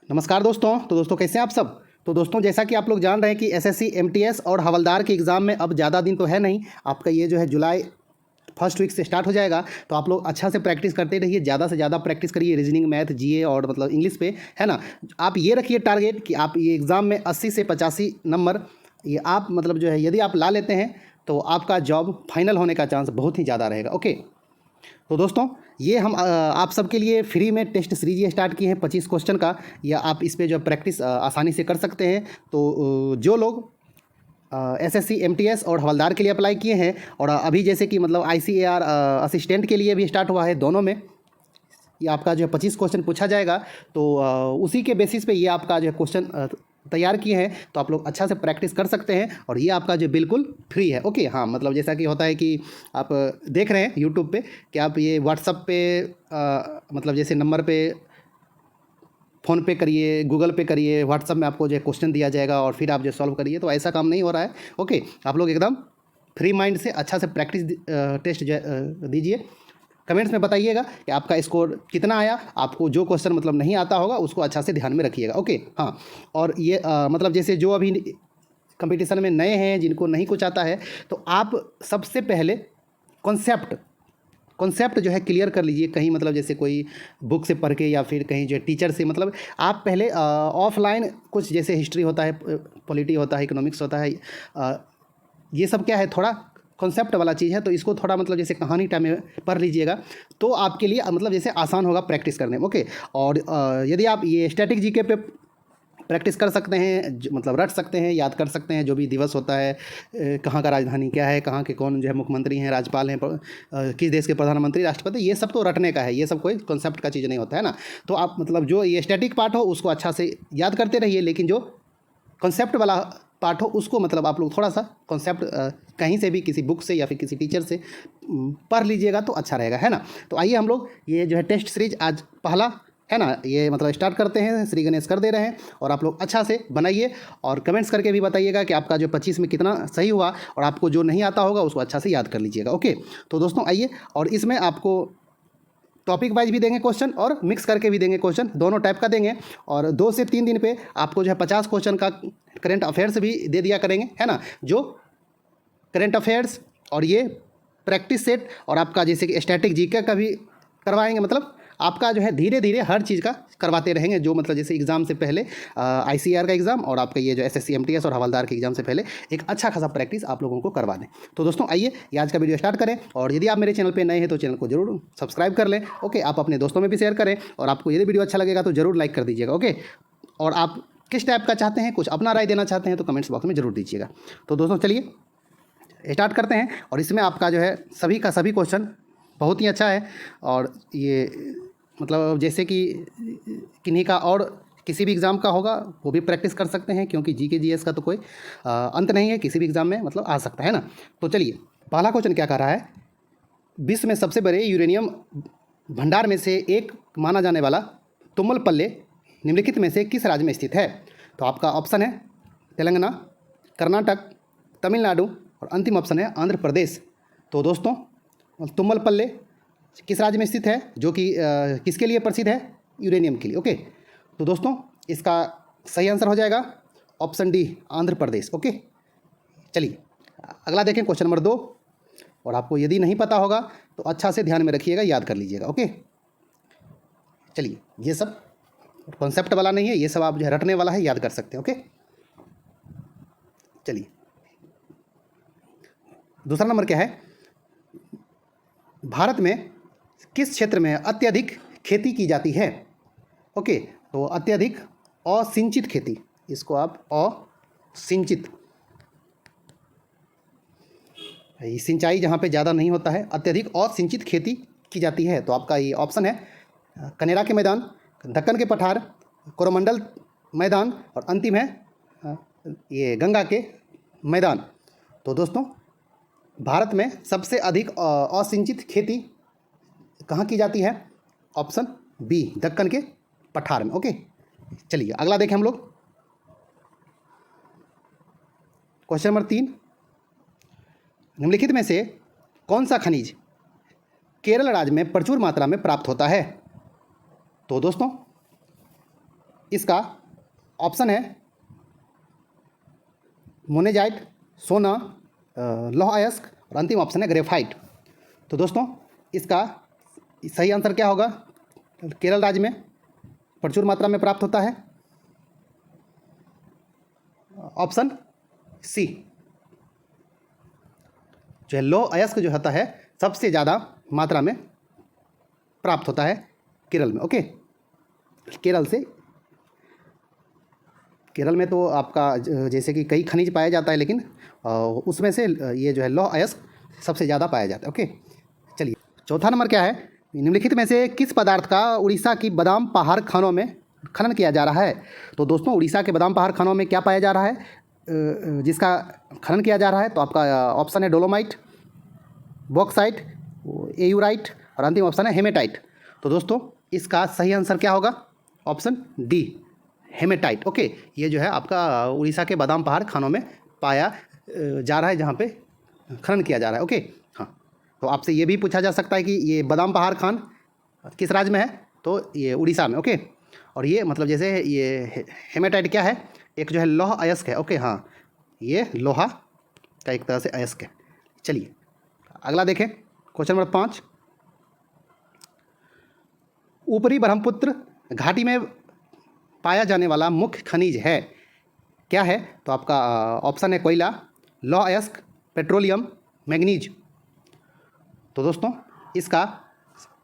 नमस्कार दोस्तों। तो दोस्तों कैसे हैं आप सब। तो दोस्तों जैसा कि आप लोग जान रहे हैं कि एसएससी एमटीएस और हवलदार के एग्ज़ाम में अब ज़्यादा दिन तो है नहीं, आपका ये जो है जुलाई फर्स्ट वीक से स्टार्ट हो जाएगा। तो आप लोग अच्छा से प्रैक्टिस करते रहिए, ज़्यादा से ज़्यादा प्रैक्टिस करिए रीजनिंग, मैथ, जीए और मतलब इंग्लिश पे, है ना। आप ये रखिए टारगेट कि आप ये एग्ज़ाम में 80 से 85 नंबर ये आप मतलब जो है यदि आप ला लेते हैं तो आपका जॉब फाइनल होने का चांस बहुत ही ज़्यादा रहेगा। ओके। तो दोस्तों ये हम आप सबके लिए फ्री में टेस्ट सीरीज ये स्टार्ट किए हैं 25 क्वेश्चन का, या आप इस पे जो प्रैक्टिस आसानी से कर सकते हैं। तो जो लोग एसएससी एमटीएस और हवलदार के लिए अप्लाई किए हैं और अभी जैसे कि मतलब आईसीएआर असिस्टेंट के लिए भी स्टार्ट हुआ है, दोनों में ये आपका जो है 25 क्वेश्चन पूछा जाएगा। तो उसी के बेसिस पे ये आपका जो है क्वेश्चन तैयार किए हैं, तो आप लोग अच्छा से प्रैक्टिस कर सकते हैं और ये आपका जो बिल्कुल फ्री है। ओके। हाँ, मतलब जैसा कि होता है कि आप देख रहे हैं यूट्यूब पे कि आप ये व्हाट्सअप पे मतलब जैसे नंबर पे फ़ोन पे करिए, गूगल पे करिए, व्हाट्सअप में आपको जो है क्वेश्चन दिया जाएगा और फिर आप जो सॉल्व करिए, तो ऐसा काम नहीं हो रहा है। ओके। आप लोग एकदम फ्री माइंड से अच्छा से प्रैक्टिस टेस्ट दीजिए। कमेंट्स में बताइएगा कि आपका स्कोर कितना आया। आपको जो क्वेश्चन मतलब नहीं आता होगा उसको अच्छा से ध्यान में रखिएगा। ओके। हाँ, और ये मतलब जैसे जो अभी कंपटीशन में नए हैं, जिनको नहीं कुछ आता है, तो आप सबसे पहले कॉन्सेप्ट जो है क्लियर कर लीजिए। कहीं मतलब जैसे कोई बुक से पढ़ के या फिर कहीं जो है टीचर से, मतलब आप पहले ऑफलाइन कुछ जैसे हिस्ट्री होता है, पॉलिटी होता है, इकोनॉमिक्स होता है, ये सब क्या है थोड़ा कॉन्सेप्ट वाला चीज़ है, तो इसको थोड़ा मतलब जैसे कहानी टाइम में पढ़ लीजिएगा तो आपके लिए मतलब जैसे आसान होगा प्रैक्टिस करने में। ओके। और यदि आप ये स्टैटिक जीके पे प्रैक्टिस कर सकते हैं, मतलब रट सकते हैं, याद कर सकते हैं जो भी दिवस होता है, कहाँ का राजधानी क्या है, कहाँ के कौन जो है मुख्यमंत्री हैं, राज्यपाल हैं, किस देश के प्रधानमंत्री, राष्ट्रपति, ये सब तो रटने का है, ये सब कोई कॉन्सेप्ट का चीज़ नहीं होता है ना। तो आप मतलब जो ये स्टैटिक पार्ट हो उसको अच्छा से याद करते रहिए, लेकिन जो कॉन्सेप्ट वाला पार्ट हो उसको मतलब आप लोग थोड़ा सा कॉन्सेप्ट कहीं से भी, किसी बुक से या फिर किसी टीचर से पढ़ लीजिएगा तो अच्छा रहेगा, है ना। तो आइए हम लोग ये जो है टेस्ट सीरीज आज पहला है ना, ये मतलब स्टार्ट करते हैं। श्री गणेश कर दे रहे हैं और आप लोग अच्छा से बनाइए और कमेंट्स करके भी बताइएगा कि आपका जो 25 में कितना सही हुआ, और आपको जो नहीं आता होगा उसको अच्छा से याद कर लीजिएगा। ओके। तो दोस्तों आइए, और इसमें आपको टॉपिक वाइज भी देंगे क्वेश्चन और मिक्स करके भी देंगे क्वेश्चन, दोनों टाइप का देंगे। और 2 से 3 दिन पे आपको जो है 50 क्वेश्चन का करंट अफेयर्स भी दे दिया करेंगे, है ना। जो करंट अफेयर्स और ये प्रैक्टिस सेट और आपका जैसे कि स्टैटिक जीके का भी करवाएंगे, मतलब आपका जो है धीरे धीरे हर चीज़ का करवाते रहेंगे। जो मतलब जैसे एग्ज़ाम से पहले आईसीआर का एग्ज़ाम और आपका ये जो एसएससी एमटीएस और हवलदार के एग्ज़ाम से पहले एक अच्छा खासा प्रैक्टिस आप लोगों को करवा दें। तो दोस्तों आइए ये आज का वीडियो स्टार्ट करें, और यदि आप मेरे चैनल पे नए हैं तो चैनल को जरूर सब्सक्राइब कर लें। ओके। आप अपने दोस्तों में भी शेयर करें, और आपको यदि वीडियो अच्छा लगेगा तो ज़रूर लाइक कर दीजिएगा। ओके। और आप किस टाइप का चाहते हैं, कुछ अपना राय देना चाहते हैं तो कमेंट्स बॉक्स में ज़रूर दीजिएगा। तो दोस्तों चलिए स्टार्ट करते हैं। और इसमें आपका जो है सभी का सभी क्वेश्चन बहुत ही अच्छा है, और ये मतलब जैसे कि किन्हीं का और किसी भी एग्ज़ाम का होगा वो भी प्रैक्टिस कर सकते हैं, क्योंकि जीके जीएस का तो कोई अंत नहीं है, किसी भी एग्ज़ाम में मतलब आ सकता है ना। तो चलिए पहला क्वेश्चन क्या कह रहा है, विश्व में सबसे बड़े यूरेनियम भंडार में से एक माना जाने वाला तुम्मलपल्ले निम्नलिखित में से किस राज्य में स्थित है। तो आपका ऑप्शन है तेलंगाना, कर्नाटक, तमिलनाडु, और अंतिम ऑप्शन है आंध्र प्रदेश। तो दोस्तों तुम्मलपल्ले किस राज्य में स्थित है, जो कि किसके लिए प्रसिद्ध है, यूरेनियम के लिए। ओके। तो दोस्तों इसका सही आंसर हो जाएगा option D, Andhra Pradesh. Okay. चलिए अगला देखें, क्वेश्चन नंबर 2। और आपको यदि नहीं पता होगा तो अच्छा से ध्यान में रखिएगा, याद कर लीजिएगा। ओके। चलिए ये सब कॉन्सेप्ट वाला नहीं है, ये सब आप जो है रटने वाला है, याद कर सकते हैं। ओके। चलिए दूसरा नंबर क्या है, भारत में किस क्षेत्र में अत्यधिक खेती की जाती है। ओके। तो अत्यधिक असिंचित खेती, इसको आप असिंचित, सिंचाई जहाँ पे ज़्यादा नहीं होता है, अत्यधिक असिंचित खेती की जाती है। तो आपका ये ऑप्शन है कनेरा के मैदान, दक्कन के पठार, कोरोमंडल मैदान, और अंतिम है ये गंगा के मैदान। तो दोस्तों भारत में सबसे अधिक असिंचित खेती कहाँ की जाती है, ऑप्शन बी, दक्कन के पठार में। ओके। चलिए अगला देखें हम लोग, क्वेश्चन नंबर 3, निम्नलिखित में से कौन सा खनिज केरल राज्य में प्रचुर मात्रा में प्राप्त होता है। तो दोस्तों इसका ऑप्शन है मोनेजाइट, सोना, लौह अयस्क और अंतिम ऑप्शन है ग्रेफाइट। तो दोस्तों इसका सही आंसर क्या होगा? केरल राज्य में प्रचुर मात्रा में प्राप्त होता है, ऑप्शन सी। जो है लौह अयस्क जो होता है सबसे ज़्यादा मात्रा में प्राप्त होता है केरल में। ओके, केरल में तो आपका जैसे कि कई खनिज पाया जाता है, लेकिन उसमें से ये जो है लौह अयस्क सबसे ज़्यादा पाया जाता है। ओके, चलिए चौथा नंबर क्या है? निम्नलिखित में से किस पदार्थ का उड़ीसा की बादाम पहाड़ खानों में खनन किया जा रहा है? तो दोस्तों उड़ीसा के बादाम पहाड़ खानों में क्या पाया जा रहा है जिसका खनन किया जा रहा है? तो आपका ऑप्शन है डोलोमाइट, बॉक्साइट, एयूराइट और अंतिम ऑप्शन है हेमेटाइट। तो दोस्तों इसका सही आंसर क्या होगा? Option D, haematite. ओके, ये जो है आपका उड़ीसा के बादाम पहाड़ खानों में पाया जा रहा है, जहाँ पे खनन किया जा रहा है। ओके, हाँ, तो आपसे ये भी पूछा जा सकता है कि ये बादाम पहाड़ खान किस राज्य में है? तो ये उड़ीसा में। ओके, और ये मतलब जैसे ये हेमेटाइट क्या है? एक जो है लौह अयस्क है। ओके, हाँ, ये लोहा का एक तरह से अयस्क है। चलिए अगला देखें, क्वेश्चन नंबर 5। ऊपरी ब्रह्मपुत्र घाटी में पाया जाने वाला मुख्य खनिज है, क्या है? तो आपका ऑप्शन है कोयला, लौह अयस्क, पेट्रोलियम, मैग्नीज। तो दोस्तों इसका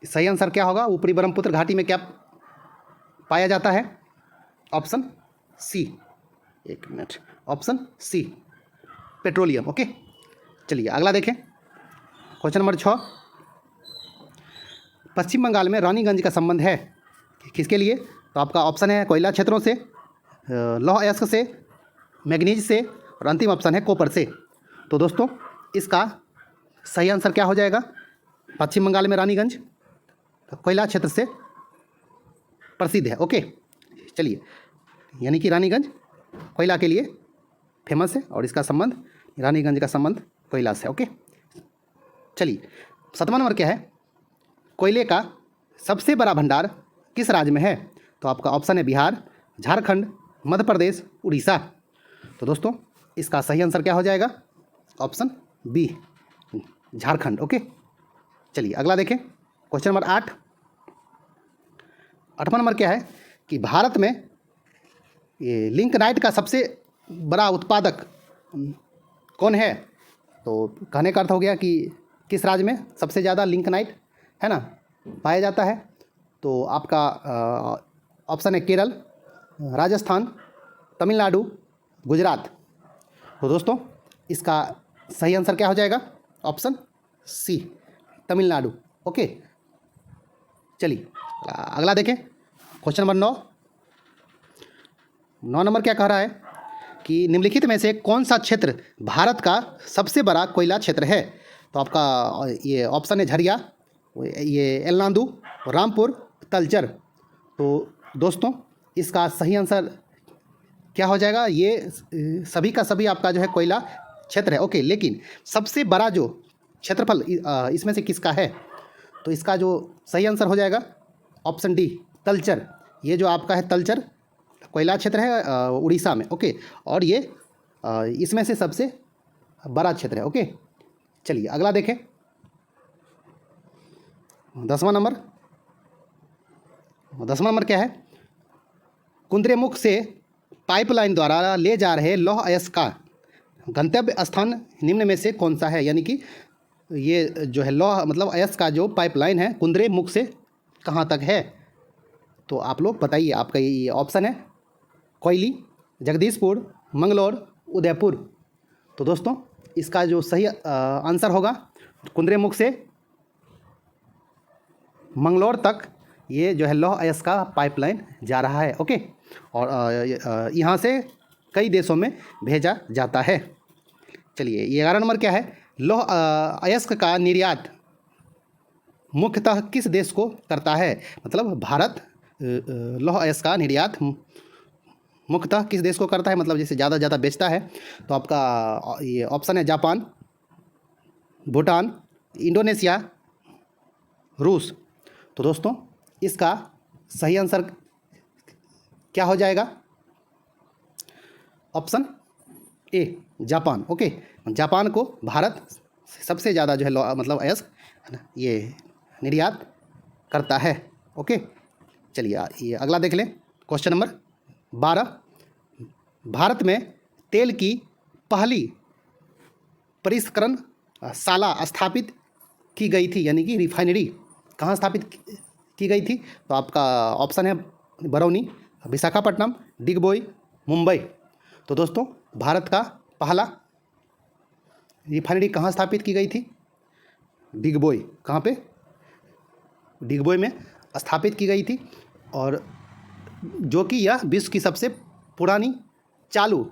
सही आंसर क्या होगा? ऊपरी ब्रह्मपुत्र घाटी में क्या पाया जाता है? ऑप्शन सी, एक minute, option C, petroleum. Okay, चलिए अगला देखें, क्वेश्चन नंबर 6। पश्चिम बंगाल में रानीगंज का संबंध है किसके लिए? तो आपका ऑप्शन है कोयला क्षेत्रों से, लौह अयस्क से, मैग्नीज से और अंतिम ऑप्शन है कॉपर से। तो दोस्तों इसका सही आंसर क्या हो जाएगा? पश्चिम बंगाल में रानीगंज कोयला क्षेत्र से प्रसिद्ध है। ओके, चलिए, यानी कि रानीगंज कोयला के लिए फेमस है और इसका संबंध, रानीगंज का संबंध कोयला से। ओके, चलिए 7वां नंबर क्या है? कोयले का सबसे बड़ा भंडार किस राज्य में है? तो आपका ऑप्शन है बिहार, झारखंड, मध्य प्रदेश, उड़ीसा। तो दोस्तों इसका सही आंसर क्या हो जाएगा? Option B, Jharkhand. ओके, चलिए अगला देखें, क्वेश्चन नंबर 8। 8वां नंबर क्या है कि भारत में ये लिंकनाइट का सबसे बड़ा उत्पादक कौन है? तो कहने का अर्थ हो गया कि किस राज्य में सबसे ज़्यादा लिंकनाइट है ना पाया जाता है? तो आपका ऑप्शन है केरल, राजस्थान, तमिलनाडु, गुजरात। तो दोस्तों इसका सही आंसर क्या हो जाएगा? Option C, Tamil Nadu. ओके, चलिए अगला देखें, क्वेश्चन नंबर 9। 9 नंबर क्या कह रहा है कि निम्नलिखित में से कौन सा क्षेत्र भारत का सबसे बड़ा कोयला क्षेत्र है? तो आपका ये ऑप्शन है झरिया, ये एलनादू, रामपुर, तलचर। तो दोस्तों इसका सही आंसर क्या हो जाएगा? ये सभी का सभी आपका जो है कोयला क्षेत्र है। ओके, लेकिन सबसे बड़ा जो क्षेत्रफल इसमें से किसका है? तो इसका जो सही आंसर हो जाएगा ऑप्शन डी, तलचर। ये जो आपका है तलचर कोयला क्षेत्र है उड़ीसा में। ओके, और ये इसमें से सबसे बड़ा क्षेत्र है। ओके, चलिए अगला देखें, 10वां नंबर। 10वां नंबर क्या है? कुंद्रेमुख से पाइपलाइन द्वारा ले जा रहे लौह अयस्क का गंतव्य स्थान निम्न में से कौन सा है? यानी कि ये जो है लौह मतलब अयस्क का जो पाइपलाइन है कुंद्रेमुख से कहाँ तक है? तो आप लोग बताइए। आपका ये ऑप्शन है कोयली, जगदीशपुर, मंगलौर, उदयपुर। तो दोस्तों इसका जो सही आंसर होगा कुंद्रेमुख से मंगलौर तक ये जो है लौह अयस्क का पाइपलाइन जा रहा है। ओके, और यहाँ से कई देशों में भेजा जाता है। चलिए ये 11 नंबर क्या है? लौह अयस्क का निर्यात मुख्यतः किस देश को करता है? मतलब भारत लौह अयस्क का निर्यात मुख्यतः किस देश को करता है, मतलब जैसे ज़्यादा बेचता है? तो आपका ये ऑप्शन है जापान, भूटान, इंडोनेशिया, रूस। तो दोस्तों इसका सही आंसर क्या हो जाएगा? Option A Japan. Okay, Japan को भारत सबसे ज़्यादा जो है मतलब अयस्क है ना ये निर्यात करता है। ओके, चलिए ये अगला देख लें। क्वेश्चन नंबर 12, भारत में तेल की पहली परिष्करण शाला स्थापित की गई थी, यानी कि रिफाइनरी कहाँ स्थापित की गई थी? तो आपका ऑप्शन है बरौनी, विशाखापट्टनम, डिगबोई, मुंबई। तो दोस्तों भारत का पहला रिफाइनरी कहाँ स्थापित की गई थी? डिगबोई। कहाँ पे? डिगबोई में स्थापित की गई थी, और जो कि यह विश्व की सबसे पुरानी चालू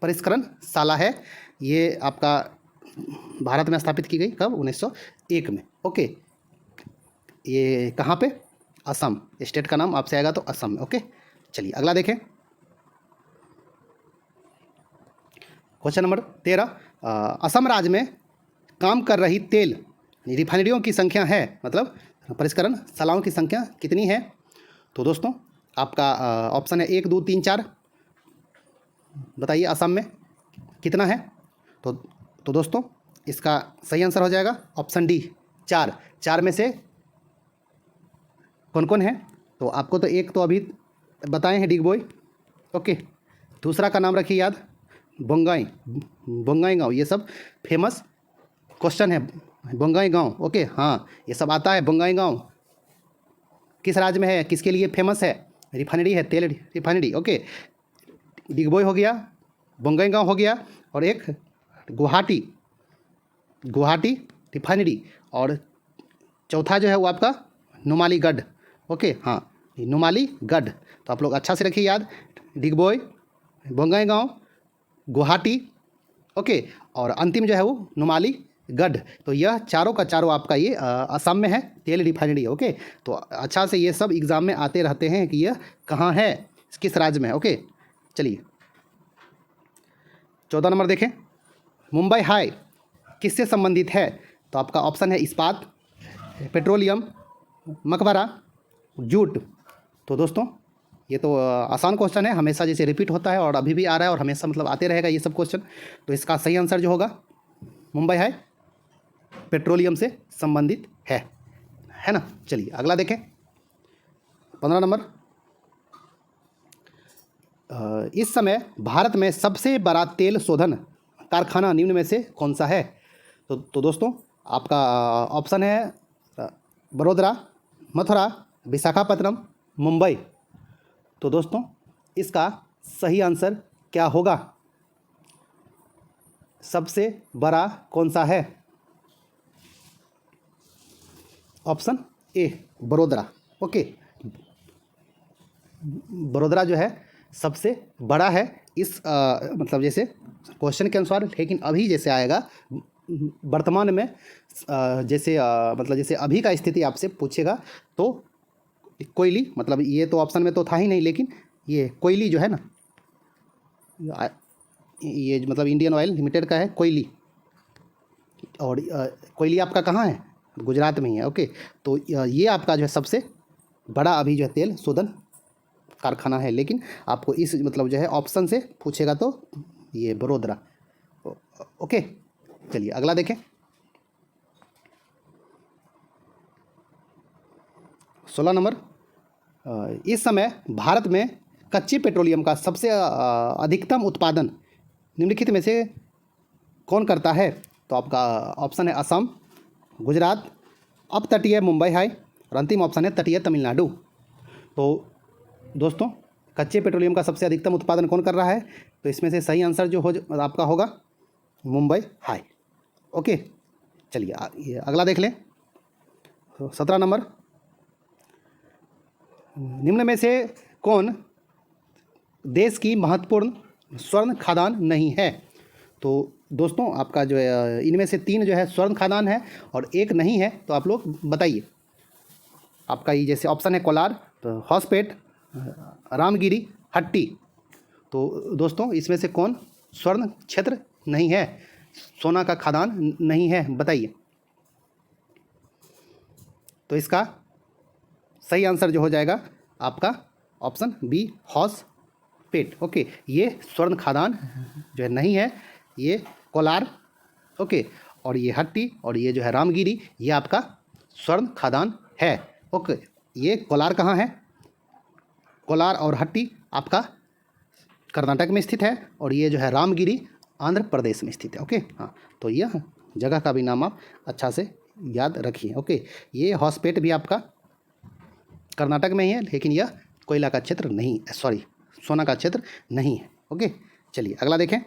परिष्करण शाला है। ये आपका भारत में स्थापित की गई कब? 1901 में। ओके, ये कहाँ पे? असम। स्टेट का नाम आपसे आएगा तो असम में। ओके, चलिए अगला देखें। क्वेश्चन नंबर 13, असम राज्य में काम कर रही तेल रिफाइनरियों की संख्या है, मतलब परिष्करण शालाओं की संख्या कितनी है? तो दोस्तों आपका ऑप्शन है 1, 2, 3, 4। बताइए असम में कितना है? तो दोस्तों इसका सही आंसर हो जाएगा ऑप्शन डी, 4। 4 में से कौन कौन है? तो आपको तो एक तो अभी बताए हैं, डिगबोई। ओके, दूसरा का नाम रखिए याद, बोंगाई। बोंगाई गांव, ये सब फेमस क्वेश्चन है। बोंगाई गांव, ओके, हाँ ये सब आता है। बोंगाई गांव किस राज्य में है, किसके लिए फेमस है? रिफाइनरी है, तेल रिफाइनरी। ओके, डिगबोई हो गया, बोंगाई गांव हो गया, और एक गुवाहाटी रिफाइनरी, और चौथा जो है वो आपका नुमालीगढ़। ओके, हाँ नुमालीगढ़। तो आप लोग अच्छा से रखिए याद, डिगबोई, बोंगाई गांव, गुवाहाटी, ओके, और अंतिम जो है वो नुमालीगढ़। तो यह चारों का चारों आपका ये असम में है, तेल रिफाइनरी। ओके, तो अच्छा से ये सब एग्ज़ाम में आते रहते हैं कि यह कहाँ है, किस राज्य में है। ओके, चलिए 14 नंबर देखें, मुंबई हाई किससे संबंधित है? तो आपका ऑप्शन है इस्पात, पेट्रोलियम, मकबरा, जूट। तो दोस्तों ये तो आसान क्वेश्चन है, हमेशा जैसे रिपीट होता है और अभी भी आ रहा है और हमेशा मतलब आते रहेगा ये सब क्वेश्चन। तो इसका सही आंसर जो होगा मुंबई है पेट्रोलियम से संबंधित है ना। चलिए अगला देखें, 15 नंबर, इस समय भारत में सबसे बड़ा तेल शोधन कारखाना निम्न में से कौन सा है? तो दोस्तों आपका ऑप्शन है बड़ोदरा, मथुरा, विशाखापट्टनम, मुंबई। तो दोस्तों इसका सही आंसर क्या होगा? सबसे बड़ा कौन सा है? Option A Vadodara. Okay, Vadodara जो है सबसे बड़ा है इस मतलब जैसे क्वेश्चन के अनुसार, लेकिन अभी जैसे आएगा वर्तमान में जैसे मतलब जैसे अभी का स्थिति आपसे पूछेगा तो कोयली, मतलब ये तो ऑप्शन में तो था ही नहीं, लेकिन ये कोयली जो है ना, ये मतलब इंडियन ऑयल लिमिटेड का है कोयली, और कोयली आपका कहाँ है? गुजरात में ही है। ओके, तो ये आपका जो है सबसे बड़ा अभी जो है तेल शोधन कारखाना है, लेकिन आपको इस मतलब जो है ऑप्शन से पूछेगा तो ये बड़ोदरा। ओके, चलिए अगला देखें, 16 नंबर, इस समय भारत में कच्चे पेट्रोलियम का सबसे अधिकतम उत्पादन निम्नलिखित में से कौन करता है? तो आपका ऑप्शन है असम, गुजरात, अप तटीय मुंबई हाई, और अंतिम ऑप्शन है तटीय तमिलनाडु। तो दोस्तों कच्चे पेट्रोलियम का सबसे अधिकतम उत्पादन कौन कर रहा है? तो इसमें से सही आंसर जो आपका होगा मुंबई हाई। ओके, चलिए ये अगला देख लें, 17 नंबर, निम्न में से कौन देश की महत्वपूर्ण स्वर्ण खादान नहीं है? तो दोस्तों आपका जो है इनमें से 3 जो है स्वर्ण खादान है और एक नहीं है, तो आप लोग बताइए। आपका ये जैसे ऑप्शन है कोलार, तो हॉसपेट, रामगिरी, हट्टी। तो दोस्तों इसमें से कौन स्वर्ण क्षेत्र नहीं है, सोना का खादान नहीं है, बताइए। तो इसका सही आंसर जो हो जाएगा आपका ऑप्शन बी हॉसपेट। ओके, ये स्वर्ण खादान जो है नहीं है, ये कोलार। ओके, और ये हट्टी और ये जो है रामगिरी, ये आपका स्वर्ण खादान है। ओके, ये कोलार कहाँ है? कोलार और हट्टी आपका कर्नाटक में स्थित है, और ये जो है रामगिरी आंध्र प्रदेश में स्थित है। ओके, हाँ, तो यह जगह का भी नाम आप अच्छा से याद रखिए। ओके, ये हॉसपेट भी आपका कर्नाटक में ही है, लेकिन यह कोयला का क्षेत्र नहीं, सॉरी, सोना का क्षेत्र नहीं है। ओके, चलिए अगला देखें।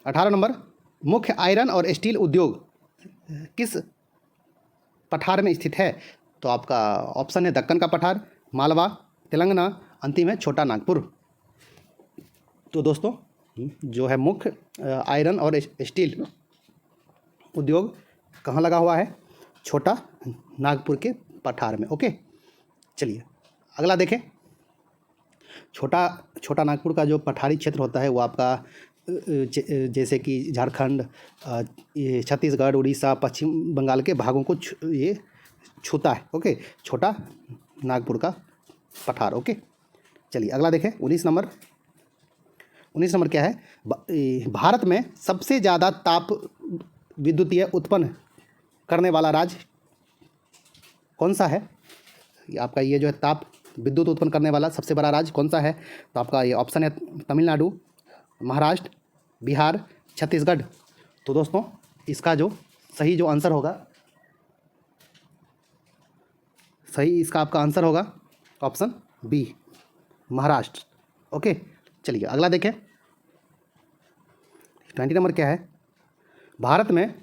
18 नंबर, मुख्य आयरन और स्टील उद्योग किस पठार में स्थित है? तो आपका ऑप्शन है दक्कन का पठार, मालवा, तेलंगाना, अंतिम है छोटा नागपुर। तो दोस्तों, जो है मुख्य आयरन और स्टील उद्योग कहाँ लगा हुआ है? छोटा नागपुर के पठार में। ओके, चलिए अगला देखें। छोटा नागपुर का जो पठारी क्षेत्र होता है वो आपका जैसे कि झारखंड, ये छत्तीसगढ़, उड़ीसा, पश्चिम बंगाल के भागों को ये छूता है। ओके, छोटा नागपुर का पठार। ओके, चलिए अगला देखें। 19 नंबर क्या है? भारत में सबसे ज़्यादा ताप विद्युतीय उत्पन्न करने वाला राज्य कौन सा है? आपका ये जो है ताप विद्युत उत्पन्न करने वाला सबसे बड़ा राज्य कौन सा है? तो आपका ये ऑप्शन है तमिलनाडु, महाराष्ट्र, बिहार, छत्तीसगढ़। तो दोस्तों, इसका जो सही जो आंसर होगा, सही इसका आपका आंसर होगा ऑप्शन बी, महाराष्ट्र। ओके, चलिए अगला देखें। 20 नंबर क्या है? भारत में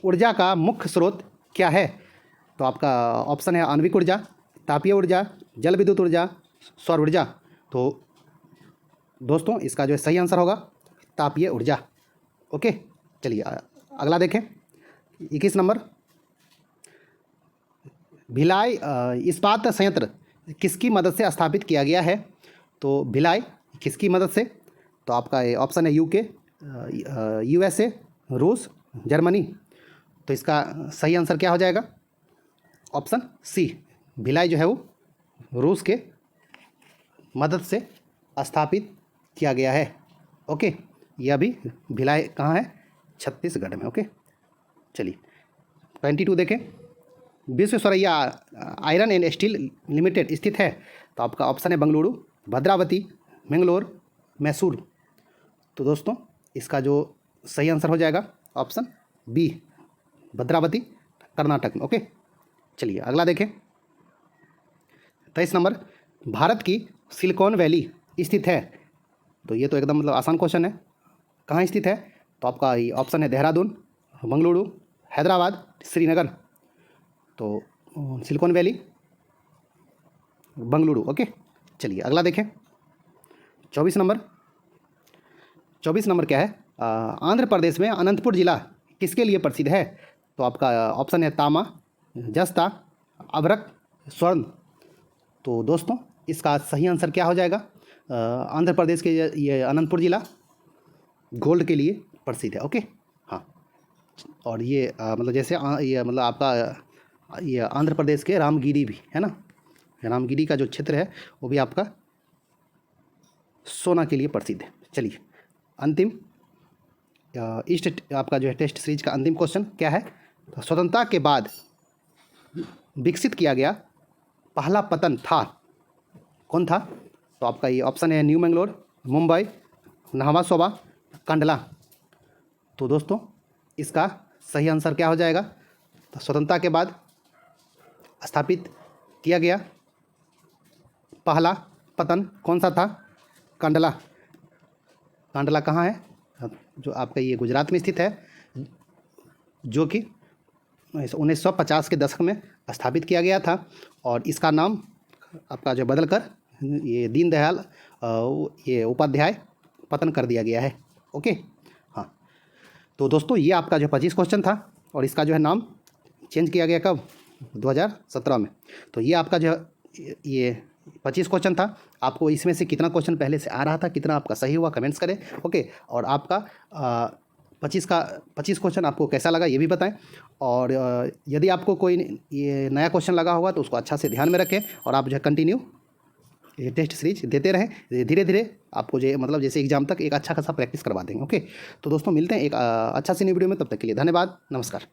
ऊर्जा का मुख्य स्रोत क्या है? तो आपका ऑप्शन है आणविक ऊर्जा, तापीय ऊर्जा, जल विद्युत ऊर्जा, सौर ऊर्जा। तो दोस्तों, इसका जो है सही आंसर होगा तापीय ऊर्जा। ओके, चलिए अगला देखें। 21 नंबर, भिलाई इस्पात संयंत्र किसकी मदद से स्थापित किया गया है? तो भिलाई किसकी मदद से? तो आपका ये ऑप्शन है यूके, यूएसए, रूस, जर्मनी। तो इसका सही आंसर क्या हो जाएगा? ऑप्शन सी, भिलाई जो है वो रूस के मदद से स्थापित किया गया है। ओके, यह भी भिलाई कहाँ है? छत्तीसगढ़ में। ओके, चलिए 22 देखें। Visvesvaraya iron and steel limited स्थित है? तो आपका ऑप्शन है बेंगलुरु, भद्रावती, मैंगलोर, मैसूर। तो दोस्तों, इसका जो सही आंसर हो जाएगा ऑप्शन बी, भद्रावती, कर्नाटक में। ओके, चलिए अगला देखें। 23 नंबर, भारत की सिलिकॉन वैली स्थित है? तो ये तो एकदम मतलब आसान क्वेश्चन है। कहाँ स्थित है? तो आपका ये ऑप्शन है देहरादून, बेंगलुरु, हैदराबाद, श्रीनगर। तो सिलिकॉन वैली बेंगलुरु। ओके, चलिए अगला देखें। 24 नंबर क्या है? आंध्र प्रदेश में अनंतपुर जिला किसके लिए प्रसिद्ध है? तो आपका ऑप्शन है तामा, जस्ता, अभ्रक, स्वर्ण। तो दोस्तों, इसका सही आंसर क्या हो जाएगा? आंध्र प्रदेश के ये अनंतपुर जिला गोल्ड के लिए प्रसिद्ध है। ओके, हाँ, और ये मतलब जैसे ये मतलब आपका ये आंध्र प्रदेश के रामगिरी भी है ना, रामगिरी का जो क्षेत्र है वो भी आपका सोना के लिए प्रसिद्ध है। चलिए अंतिम आपका जो है टेस्ट सीरीज का अंतिम क्वेश्चन क्या है? तो स्वतंत्रता के बाद विकसित किया गया पहला पतन था कौन था? तो आपका ये ऑप्शन है न्यू मैंगलोर, मुंबई, नाहवा सोबा, कंडला। तो दोस्तों, इसका सही आंसर क्या हो जाएगा? तो स्वतंत्रता के बाद स्थापित किया गया पहला पतन कौन सा था? कंडला। कंडला कहाँ है? जो आपका ये गुजरात में स्थित है, जो कि 1950 के दशक में स्थापित किया गया था, और इसका नाम आपका जो बदल कर ये दीनदयाल ये उपाध्याय पतन कर दिया गया है। ओके, हाँ, तो दोस्तों, ये आपका जो 25 क्वेश्चन था, और इसका जो है नाम चेंज किया गया कब? 2017 में। तो ये आपका जो ये 25 क्वेश्चन था। आपको इसमें से कितना क्वेश्चन पहले से आ रहा था, कितना आपका सही हुआ, कमेंट्स करें। ओके, और आपका 25 क्वेश्चन आपको कैसा लगा ये भी बताएं। और यदि आपको कोई ये नया क्वेश्चन लगा होगा तो उसको अच्छा से ध्यान में रखें और आप जो है कंटिन्यू ये टेस्ट सीरीज देते रहें। धीरे धीरे आपको जो मतलब जैसे एग्जाम तक एक अच्छा खासा प्रैक्टिस करवा देंगे। ओके, तो दोस्तों मिलते हैं एक अच्छा सी न्यू वीडियो में, तब तक के लिए धन्यवाद, नमस्कार।